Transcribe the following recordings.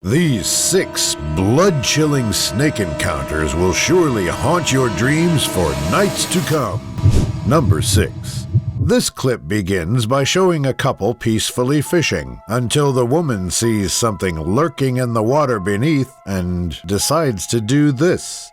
These 6 blood-chilling snake encounters will surely haunt your dreams for nights to come. Number 6. This clip begins by showing a couple peacefully fishing until the woman sees something lurking in the water beneath and decides to do this.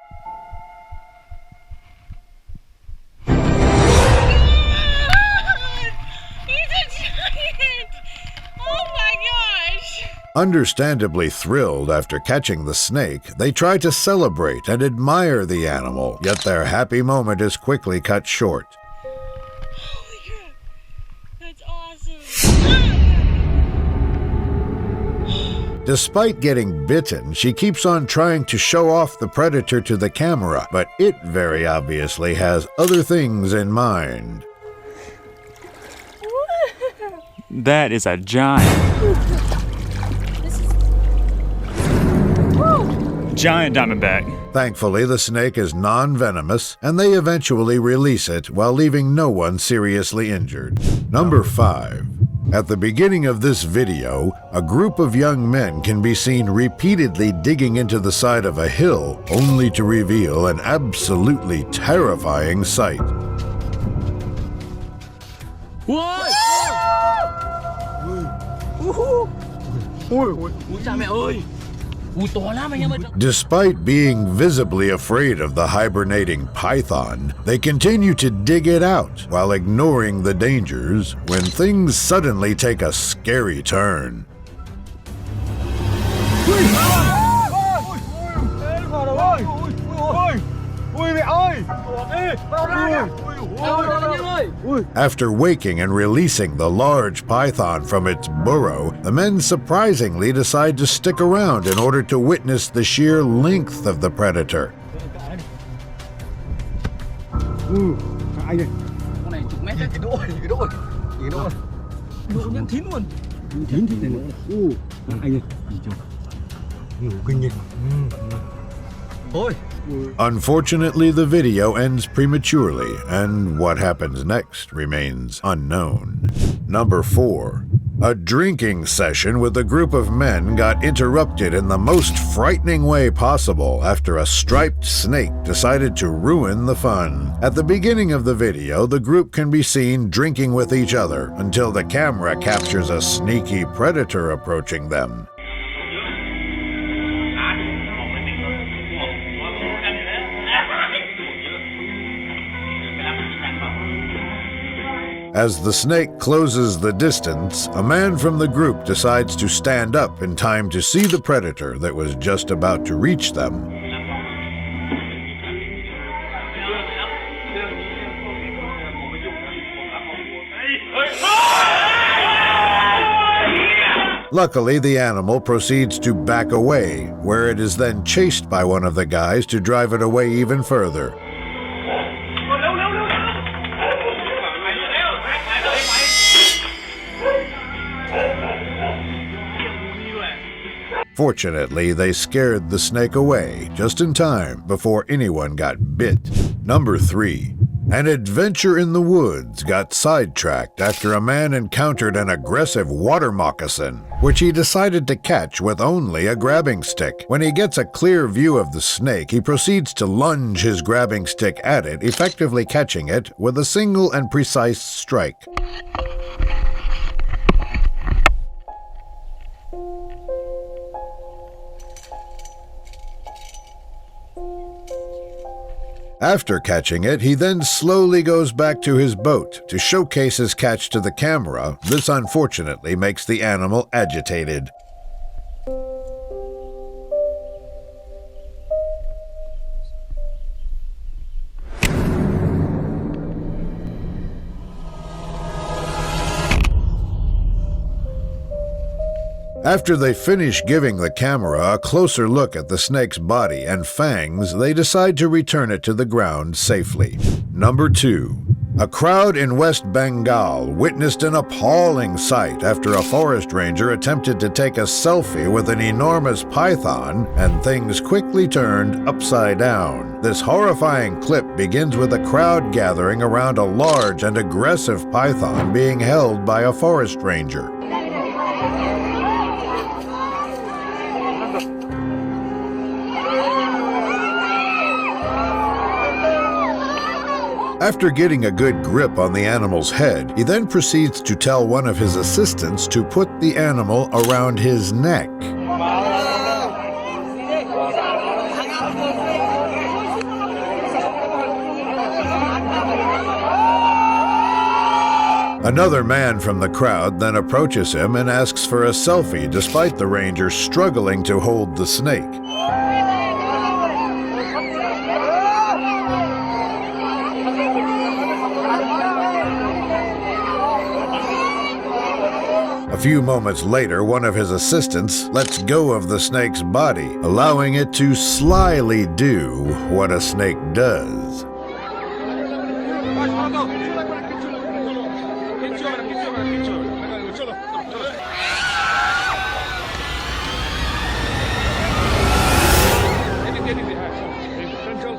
Understandably thrilled after catching the snake, they try to celebrate and admire the animal, yet their happy moment is quickly cut short. Holy crap! That's awesome! Despite getting bitten, she keeps on trying to show off the predator to the camera, but it very obviously has other things in mind. That is a giant. Giant diamondback. Thankfully, the snake is non-venomous, and they eventually release it while leaving no one seriously injured. Number 5. At the beginning of this video, a group of young men can be seen repeatedly digging into the side of a hill, only to reveal an absolutely terrifying sight. What? Despite being visibly afraid of the hibernating python, they continue to dig it out while ignoring the dangers when things suddenly take a scary turn. After waking and releasing the large python from its burrow, the men surprisingly decide to stick around in order to witness the sheer length of the predator. Unfortunately, the video ends prematurely, and what happens next remains unknown. Number 4. A drinking session with a group of men got interrupted in the most frightening way possible after a striped snake decided to ruin the fun. At the beginning of the video, the group can be seen drinking with each other until the camera captures a sneaky predator approaching them. As the snake closes the distance, a man from the group decides to stand up in time to see the predator that was just about to reach them. Luckily, the animal proceeds to back away, where it is then chased by one of the guys to drive it away even further. Fortunately, they scared the snake away just in time before anyone got bit. Number 3. An adventure in the woods got sidetracked after a man encountered an aggressive water moccasin, which he decided to catch with only a grabbing stick. When he gets a clear view of the snake, he proceeds to lunge his grabbing stick at it, effectively catching it with a single and precise strike. After catching it, he then slowly goes back to his boat to showcase his catch to the camera. This unfortunately makes the animal agitated. After they finish giving the camera a closer look at the snake's body and fangs, they decide to return it to the ground safely. Number 2. A crowd in West Bengal witnessed an appalling sight after a forest ranger attempted to take a selfie with an enormous python, and things quickly turned upside down. This horrifying clip begins with a crowd gathering around a large and aggressive python being held by a forest ranger. After getting a good grip on the animal's head, he then proceeds to tell one of his assistants to put the animal around his neck. Another man from the crowd then approaches him and asks for a selfie despite the ranger struggling to hold the snake. A few moments later, one of his assistants lets go of the snake's body, allowing it to slyly do what a snake does.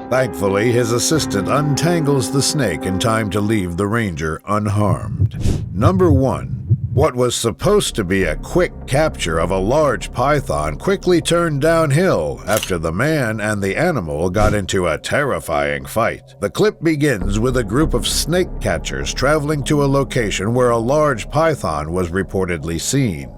Thankfully, his assistant untangles the snake in time to leave the ranger unharmed. Number 1. What was supposed to be a quick capture of a large python quickly turned downhill after the man and the animal got into a terrifying fight. The clip begins with a group of snake catchers traveling to a location where a large python was reportedly seen.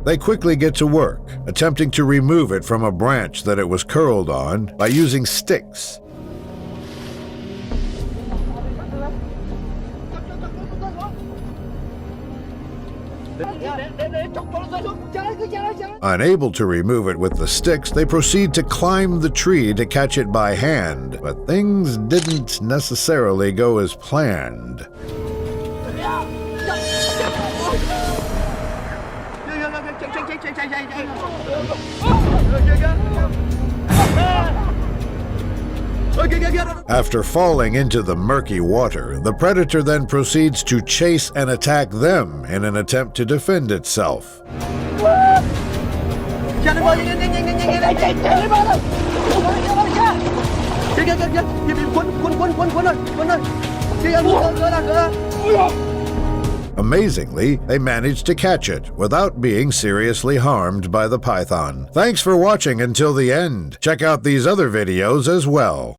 They quickly get to work, attempting to remove it from a branch that it was curled on by using sticks. Unable to remove it with the sticks, they proceed to climb the tree to catch it by hand, but things didn't necessarily go as planned. After falling into the murky water, the predator then proceeds to chase and attack them in an attempt to defend itself. Amazingly, they managed to catch it without being seriously harmed by the python. Thanks for watching until the end. Check out these other videos as well.